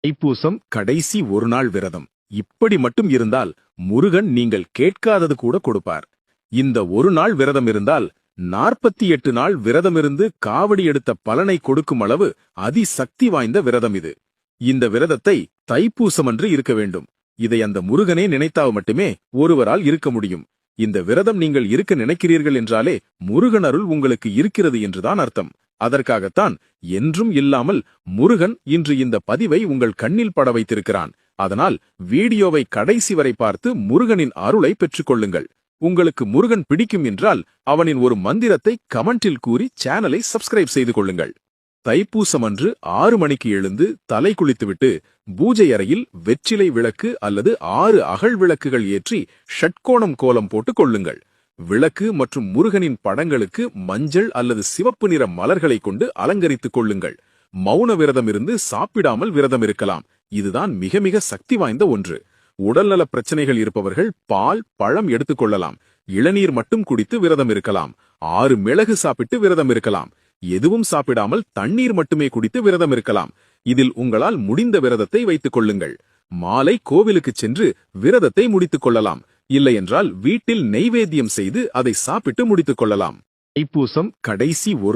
தைப்பூசம் கடைசி ஒரு நாள் விரதம். இப்படி மட்டும் இருந்தால் முருகன் நீங்கள் கேட்காதது கூட கொடுப்பார். இந்த ஒரு நாள் விரதம் இருந்தால் 48 நாள் விரதமிருந்து காவடி எடுத்த பலனை கொடுக்கும் அளவு அதிசக்தி வாய்ந்த விரதம் இது. இந்த விரதத்தை தைப்பூசமன்று இருக்க வேண்டும். இதை அந்த முருகனே நினைத்தால் மட்டுமே ஒருவரால் இருக்க முடியும். இந்த விரதம் நீங்கள் இருக்க நினைக்கிறீர்கள் என்றாலே முருகன் அருள் உங்களுக்கு இருக்கிறது என்றுதான் அர்த்தம். அதற்காகத்தான் என்றும் இல்லாமல் முருகன் இன்று இந்த பதிவை உங்கள் கண்ணில் பட வைத்திருக்கிறான். அதனால் வீடியோவை கடைசி வரை பார்த்து முருகனின் அருளை பெற்றுக்கொள்ளுங்கள். உங்களுக்கு முருகன் பிடிக்கும் என்றால் அவனின் ஒரு மந்திரத்தை கமெண்டில் கூறி சேனலை சப்ஸ்கிரைப் செய்து கொள்ளுங்கள். தைப்பூசம் அன்று 6 மணிக்கு எழுந்து தலை குளித்துவிட்டு பூஜை அறையில் வெற்றிலை விளக்கு அல்லது 6 அகல் விளக்குகள் ஏற்றி ஷட்கோணம் கோலம் போட்டு கொள்ளுங்கள். விளக்கு மற்றும் முருகனின் படங்களுக்கு மஞ்சள் அல்லது சிவப்பு நிற மலர்களை கொண்டு அலங்கரித்துக் கொள்ளுங்கள். மௌன விரதம் இருந்து சாப்பிடாமல் விரதம் இருக்கலாம். இதுதான் மிக மிக சக்தி வாய்ந்த ஒன்று. உடல்நல பிரச்சனைகள் இருப்பவர்கள் பால் பழம் எடுத்துக்கொள்ளலாம். இளநீர் மட்டும் குடித்து விரதம் இருக்கலாம். 6 மிளகு சாப்பிட்டு விரதம் இருக்கலாம். எதுவும் சாப்பிடாமல் தண்ணீர் மட்டுமே குடித்து விரதம் இருக்கலாம். இதில் உங்களால் முடிந்த விரதத்தை வைத்துக் கொள்ளுங்கள். மாலை கோவிலுக்கு சென்று விரதத்தை முடித்துக் கொள்ளலாம். இல்லையென்றால் வீட்டில் நெய்வேத்தியம் செய்து அதை சாப்பிட்டு முடித்துக் கொள்ளலாம். தைப்பூசம் கடைசி ஒரு